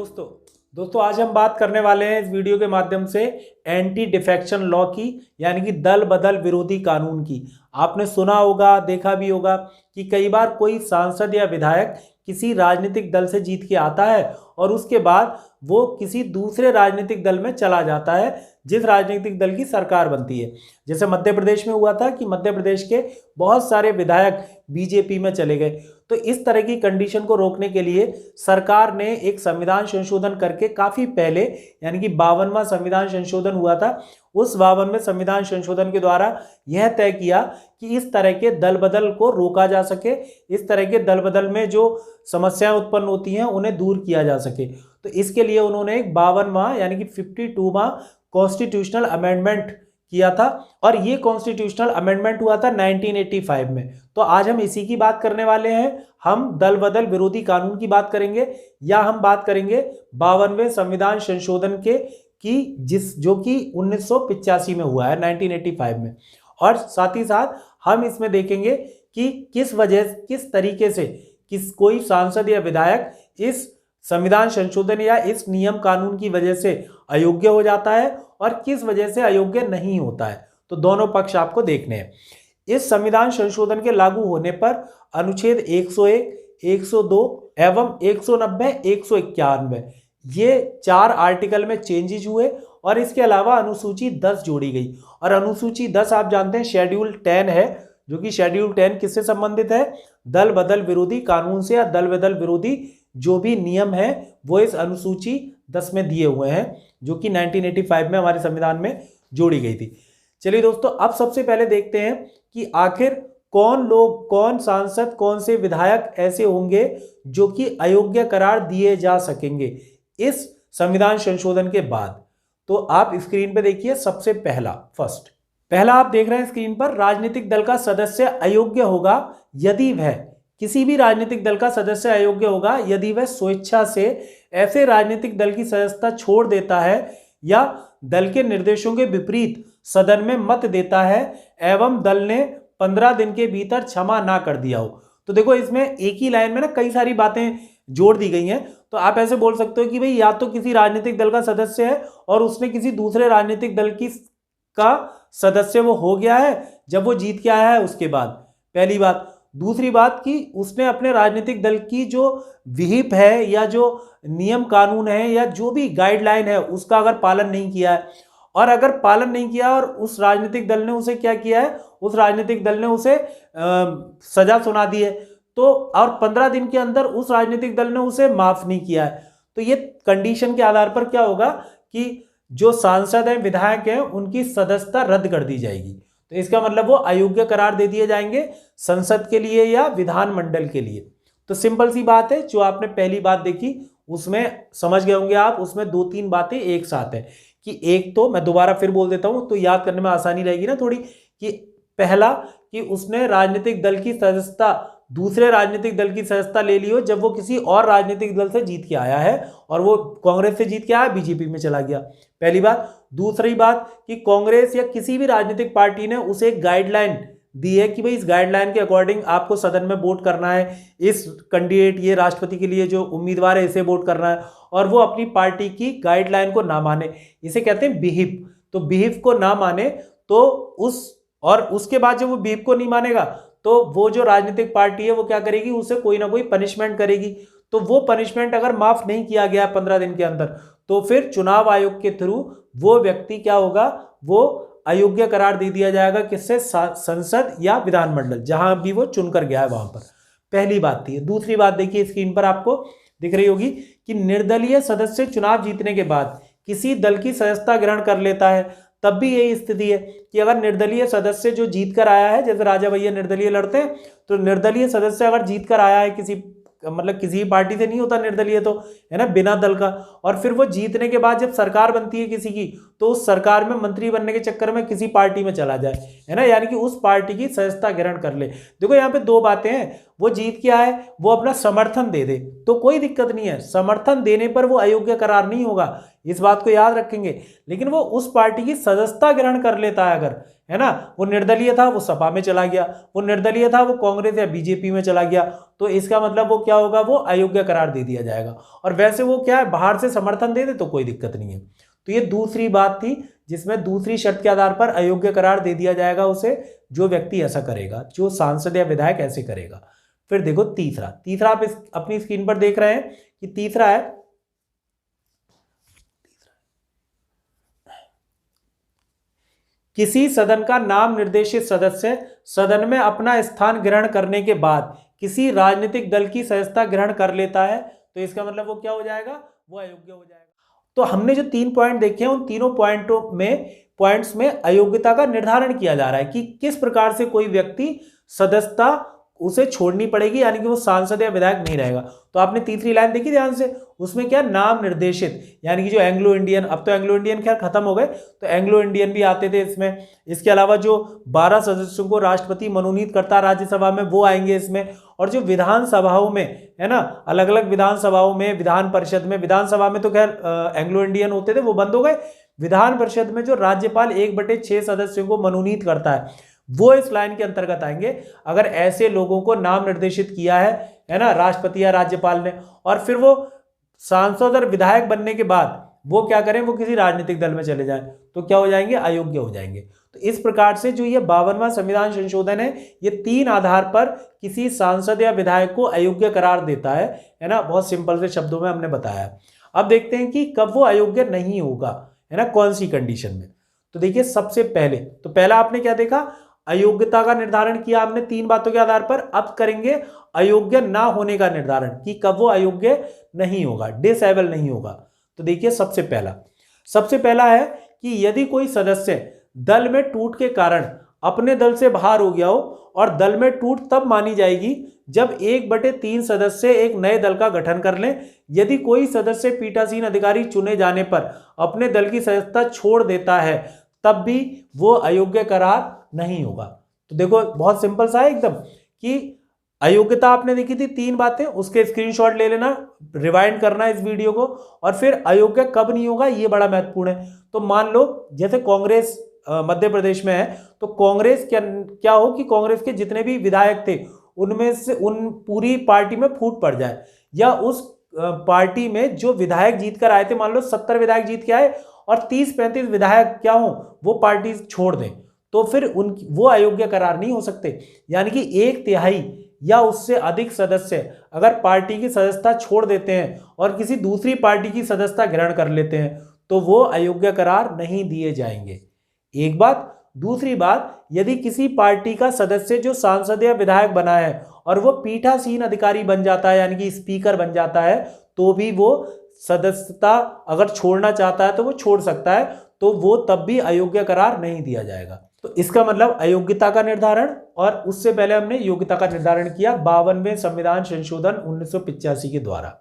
दोस्तों आज हम बात करने वाले हैं इस वीडियो के माध्यम से एंटी डिफेक्शन लॉ की, यानी कि दल बदल विरोधी कानून की। आपने सुना होगा, देखा भी होगा कि कई बार कोई सांसद या विधायक किसी राजनीतिक दल से जीत के आता है और उसके बाद वो किसी दूसरे राजनीतिक दल में चला जाता है जिस राजनीतिक दल की सरकार बनती है। जैसे मध्य प्रदेश में हुआ था कि मध्य प्रदेश के बहुत सारे विधायक बीजेपी में चले गए। तो इस तरह की कंडीशन को रोकने के लिए सरकार ने एक संविधान संशोधन करके काफी पहले, यानी कि 52वां संविधान संशोधन हुआ था, उस 52वें संविधान संशोधन के द्वारा यह तय किया कि इस तरह के दल बदल को रोका जा सके, इस तरह के दल बदल में जो समस्याएं उत्पन्न होती हैं उन्हें दूर किया जा सके। तो इसके लिए उन्होंने एक 52वां यानी कि 52वां कॉन्स्टिट्यूशनल अमेंडमेंट किया था और ये कॉन्स्टिट्यूशनल अमेंडमेंट हुआ था 1985 में। तो आज हम इसी की बात करने वाले हैं। हम दल बदल विरोधी कानून की बात करेंगे या हम बात करेंगे 52वें संविधान संशोधन के जो कि 1985 में हुआ है, 1985 में। और साथ ही साथ हम इसमें देखेंगे कि किस तरीके से कोई सांसद या विधायक इस संविधान संशोधन या इस नियम कानून की वजह से अयोग्य हो जाता है और किस वजह से अयोग्य नहीं होता है। तो दोनों पक्ष आपको देखने हैं। इस संविधान संशोधन के लागू होने पर अनुच्छेद 101, 102 एवं 190, 191 ये 4 आर्टिकल में चेंजेस हुए और इसके अलावा अनुसूची 10 जोड़ी गई। और अनुसूची 10 आप जानते हैं शेड्यूल 10 है, जो कि शेड्यूल 10 किससे संबंधित है? दल बदल विरोधी कानून से, या दल बदल विरोधी जो भी नियम है वो इस अनुसूची 10 में दिए हुए हैं, जो कि 1985 में हमारे संविधान में जोड़ी गई थी। चलिए दोस्तों, अब सबसे पहले देखते हैं कि आखिर कौन सांसद, कौन से विधायक ऐसे होंगे जो कि अयोग्य करार दिए जा सकेंगे इस संविधान संशोधन के बाद। तो आप स्क्रीन पे देखिए, सबसे पहला आप देख रहे हैं स्क्रीन पर, राजनीतिक दल का सदस्य अयोग्य होगा यदि वह किसी भी राजनीतिक दल का सदस्य अयोग्य होगा यदि वह स्वेच्छा से ऐसे राजनीतिक दल की सदस्यता छोड़ देता है या दल के निर्देशों के विपरीत सदन में मत देता है एवं दल ने 15 दिन के भीतर क्षमा ना कर दिया हो। तो देखो, इसमें एक ही लाइन में ना कई सारी बातें जोड़ दी गई हैं। तो आप ऐसे बोल सकते हो कि भाई या तो किसी राजनीतिक दल का सदस्य है और उसने किसी दूसरे राजनीतिक दल का सदस्य वो हो गया है जब वो जीत के आया है उसके बाद, पहली बात। दूसरी बात कि उसने अपने राजनीतिक दल की जो विहिप है या जो नियम कानून है या जो भी गाइडलाइन है उसका अगर पालन नहीं किया है, और अगर पालन नहीं किया और उस राजनीतिक दल ने उसे क्या किया है, उस राजनीतिक दल ने उसे सजा सुना दी है, तो और 15 दिन के अंदर उस राजनीतिक दल ने उसे माफ नहीं किया है, तो ये कंडीशन के आधार पर क्या होगा कि जो सांसद हैं, विधायक हैं, उनकी सदस्यता रद्द कर दी जाएगी। तो इसका मतलब वो अयोग्य करार दे दिए जाएंगे संसद के लिए या विधानमंडल के लिए। तो सिंपल सी बात है, जो आपने पहली बात देखी उसमें समझ गए होंगे आप, उसमें 2-3 बातें एक साथ है कि एक तो मैं दोबारा फिर बोल देता हूं तो याद करने में आसानी रहेगी ना थोड़ी, कि पहला कि उसने राजनीतिक दल की सदस्यता, दूसरे राजनीतिक दल की सदस्यता ले ली हो जब वो किसी और राजनीतिक दल से जीत के आया है और वो कांग्रेस से जीत के आया, बीजेपी में चला गया, पहली बात। दूसरी बात कि कांग्रेस या किसी भी राजनीतिक पार्टी ने उसे एक गाइडलाइन दी है कि भाई इस गाइडलाइन के अकॉर्डिंग आपको सदन में वोट करना है, इस कैंडिडेट, ये राष्ट्रपति के लिए जो उम्मीदवार है इसे वोट करना है, और वो अपनी पार्टी की गाइडलाइन को ना माने, इसे कहते हैं बिहिप। तो बिहिप को ना माने तो उसके बाद जब वो बिहिप को नहीं मानेगा तो वो जो राजनीतिक पार्टी है वो क्या करेगी, उसे कोई ना कोई पनिशमेंट करेगी। तो वो पनिशमेंट अगर माफ नहीं किया गया 15 दिन के अंदर तो फिर चुनाव आयोग के थ्रू वो व्यक्ति क्या होगा, वो अयोग्य करार दे दिया जाएगा, किससे? संसद या विधानमंडल, जहां भी वो चुनकर गया है वहां पर। पहली बात थी। दूसरी बात देखिए, स्क्रीन पर आपको दिख रही होगी कि निर्दलीय सदस्य चुनाव जीतने के बाद किसी दल की सदस्यता ग्रहण कर लेता है, तब भी यही स्थिति है कि अगर निर्दलीय सदस्य जो जीत कर आया है, जैसे राजा भैया निर्दलीय लड़ते हैं, तो निर्दलीय सदस्य अगर जीत कर आया है किसी पार्टी से नहीं होता निर्दलीय, तो है ना, बिना दल का, और फिर वो जीतने के बाद जब सरकार बनती है किसी की, तो उस सरकार में मंत्री बनने के चक्कर में किसी पार्टी में चला जाए, है ना, यानी कि उस पार्टी की सदस्यता ग्रहण कर ले। देखो यहाँ पे 2 बातें हैं, वो जीत के आए, वो अपना समर्थन दे दे तो कोई दिक्कत नहीं है, समर्थन देने पर वो अयोग्य करार नहीं होगा, इस बात को याद रखेंगे। लेकिन वो उस पार्टी की सदस्यता ग्रहण कर लेता है अगर, है ना, वो निर्दलीय था वो सपा में चला गया, वो निर्दलीय था वो कांग्रेस या बीजेपी में चला गया, तो इसका मतलब वो क्या होगा, वो अयोग्य करार दे दिया जाएगा। और वैसे वो क्या है, बाहर से समर्थन दे दे तो कोई दिक्कत नहीं है। तो ये दूसरी बात थी जिसमें दूसरी शर्त के आधार पर अयोग्य करार दे दिया जाएगा उसे, जो व्यक्ति ऐसा करेगा, जो सांसद या विधायक ऐसे करेगा। फिर देखो तीसरा आप अपनी स्क्रीन पर देख रहे हैं कि तीसरा है किसी सदन का नाम निर्देशित सदस्य सदन में अपना स्थान ग्रहण करने के बाद किसी राजनीतिक दल की सदस्यता ग्रहण कर लेता है, तो इसका मतलब वो क्या हो जाएगा, वो अयोग्य हो जाएगा। तो हमने जो 3 पॉइंट देखे हैं उन तीनों पॉइंट्स में अयोग्यता का निर्धारण किया जा रहा है कि किस प्रकार से कोई व्यक्ति सदस्यता उसे छोड़नी पड़ेगी, यानी कि वो सांसद या विधायक नहीं रहेगा। तो आपने तीसरी लाइन देखी ध्यान से, उसमें क्या, नाम निर्देशित, यानी कि जो एंग्लो इंडियन, अब तो एंग्लो इंडियन खैर खत्म हो गए, तो एंग्लो इंडियन भी आते थे इसमें। इसके अलावा जो 12 सदस्यों को राष्ट्रपति मनोनीत करता है राज्यसभा में, वो आएंगे इसमें। और जो विधानसभाओं में है ना, अलग अलग विधानसभाओं में, विधान परिषद में, विधानसभा में तो खैर एंग्लो इंडियन होते थे, वो बंद हो गए। विधान परिषद में जो राज्यपाल 1/6 सदस्यों को मनोनीत करता है, वो इस लाइन के अंतर्गत आएंगे। अगर ऐसे लोगों को नाम निर्देशित किया है ना, राष्ट्रपति या राज्यपाल ने, और फिर वो सांसद और विधायक बनने के बाद वो क्या करें, वो किसी राजनीतिक दल में चले जाएं, तो क्या हो जाएंगे, अयोग्य हो जाएंगे। तो इस प्रकार से जो ये 52वां संविधान संशोधन है, ये 3 आधार पर किसी सांसद या विधायक को अयोग्य करार देता है ना, बहुत सिंपल से शब्दों में हमने बताया। अब देखते हैं कि कब वो अयोग्य नहीं होगा, है ना, कौन सी कंडीशन में। तो देखिए सबसे पहले, तो पहला आपने क्या देखा, अयोग्यता का निर्धारण किया हमने 3 बातों के आधार पर। अब करेंगे अयोग्य ना होने का निर्धारण कि कब वो अयोग्य नहीं होगा, डिसेबल नहीं होगा। तो देखिए सबसे पहला है कि यदि कोई सदस्य दल में टूट के कारण अपने दल से बाहर हो गया हो, और दल में टूट तब मानी जाएगी जब 1/3 सदस्य एक नए दल का गठन कर लें। यदि कोई सदस्य पीठासीन अधिकारी चुने जाने पर अपने दल की सदस्यता छोड़ देता है, तब भी वो अयोग्य करार नहीं होगा। तो देखो बहुत सिंपल सा है एकदम, कि अयोग्यता आपने देखी थी 3 बातें, उसके स्क्रीनशॉट ले लेना, रिवाइंड करना इस वीडियो को, और फिर अयोग्य कब नहीं होगा, ये बड़ा महत्वपूर्ण है। तो मान लो जैसे कांग्रेस मध्य प्रदेश में है, तो कांग्रेस क्या हो कि कांग्रेस के जितने भी विधायक थे उनमें से उन पूरी पार्टी में फूट पड़ जाए, या उस पार्टी में जो विधायक जीत कर आए थे, मान लो 70 विधायक जीत के आए और 30-35 विधायक क्या हो, वो पार्टी छोड़ दें, तो फिर वो अयोग्य करार नहीं हो सकते। यानी कि 1/3 या उससे अधिक सदस्य अगर पार्टी की सदस्यता छोड़ देते हैं और किसी दूसरी पार्टी की सदस्यता ग्रहण कर लेते हैं, तो वो अयोग्य करार नहीं दिए जाएंगे। एक बात। दूसरी बात, यदि किसी पार्टी का सदस्य जो सांसद या विधायक बना है और वो पीठासीन अधिकारी बन जाता है, यानी कि स्पीकर बन जाता है, तो भी वो सदस्यता अगर छोड़ना चाहता है तो वो छोड़ सकता है, तो वो तब भी अयोग्य करार नहीं दिया जाएगा। तो इसका मतलब अयोग्यता का निर्धारण, और उससे पहले हमने योग्यता का निर्धारण किया 52वें संविधान संशोधन 1985 के द्वारा।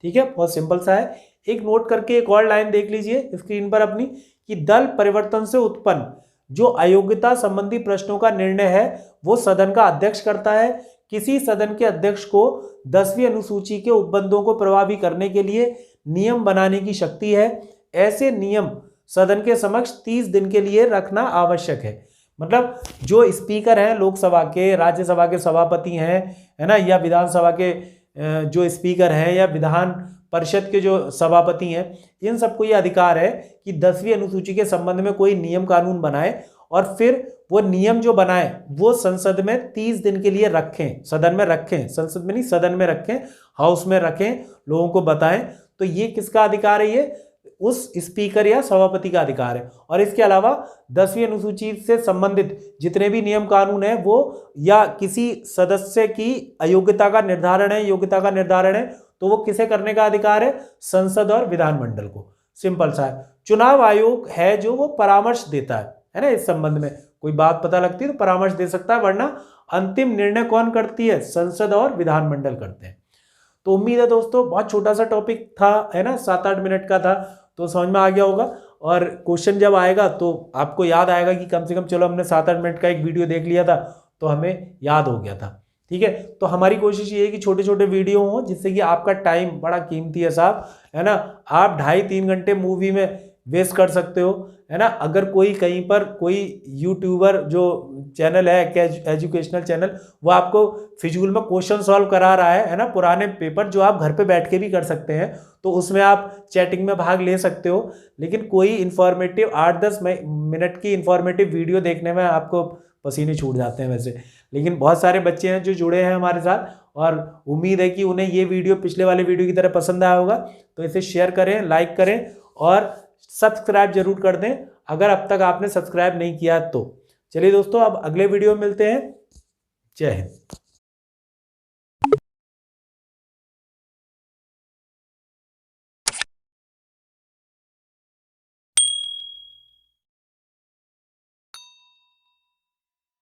ठीक है, बहुत सिंपल सा है। एक नोट करके एक और लाइन देख लीजिए स्क्रीन पर अपनी, कि दल परिवर्तन से उत्पन्न जो अयोग्यता संबंधी प्रश्नों का निर्णय है वो सदन का अध्यक्ष करता है। किसी सदन के अध्यक्ष को 10वीं अनुसूची के उपबंधों को प्रभावी करने के लिए नियम बनाने की शक्ति है। ऐसे नियम सदन के समक्ष 30 दिन के लिए रखना आवश्यक है। मतलब जो स्पीकर हैं लोकसभा के, राज्यसभा के सभापति हैं, है ना, या विधानसभा के जो स्पीकर हैं, या विधान परिषद के जो सभापति हैं, इन सबको ये अधिकार है कि 10वीं अनुसूची के संबंध में कोई नियम कानून बनाए, और फिर वो नियम जो बनाए वो संसद में 30 दिन के लिए रखें, सदन में रखें, संसद में नहीं सदन में रखें, हाउस में रखें, लोगों को बताएं। तो ये किसका अधिकार है, ये उस स्पीकर या सभापति का अधिकार है। और इसके अलावा 10वीं अनुसूची से संबंधित जितने भी नियम कानून है वो, या किसी सदस्य की अयोग्यता का निर्धारण है, योग्यता का निर्धारण है, तो वो किसे करने का अधिकार है, संसद और विधानमंडल को। सिंपल सा है। चुनाव आयोग है जो वो परामर्श देता है ना, इस संबंध में कोई बात पता लगती है तो परामर्श दे सकता है, वरना अंतिम निर्णय कौन करती है, संसद और विधानमंडल करते हैं। तो उम्मीद है दोस्तों बहुत छोटा सा टॉपिक था, है ना, 7-8 मिनट का था, तो समझ में आ गया होगा। और क्वेश्चन जब आएगा तो आपको याद आएगा कि कम से कम चलो हमने 7-8 मिनट का एक वीडियो देख लिया था, तो हमें याद हो गया था। ठीक है। तो हमारी कोशिश ये है कि छोटे छोटे वीडियो हो जिससे कि आपका टाइम बड़ा कीमती है साहब, है ना, आप 2.5-3 घंटे मूवी में वेस्ट कर सकते हो, है ना। अगर कोई कहीं पर कोई यूट्यूबर जो चैनल है एजुकेशनल चैनल, वो आपको फिजूल में क्वेश्चन सॉल्व करा रहा है ना, पुराने पेपर जो आप घर पे बैठ के भी कर सकते हैं, तो उसमें आप चैटिंग में भाग ले सकते हो। लेकिन कोई इन्फॉर्मेटिव 8-10 मिनट की इन्फॉर्मेटिव वीडियो देखने में आपको पसीने छूट जाते हैं वैसे। लेकिन बहुत सारे बच्चे हैं जो जुड़े हैं हमारे साथ, और उम्मीद है कि उन्हें ये वीडियो पिछले वाले वीडियो की तरह पसंद आया होगा। तो इसे शेयर करें, लाइक करें और सब्सक्राइब जरूर कर दें अगर अब तक आपने सब्सक्राइब नहीं किया तो। चलिए दोस्तों, अब अगले वीडियो में मिलते हैं। जय हिंद।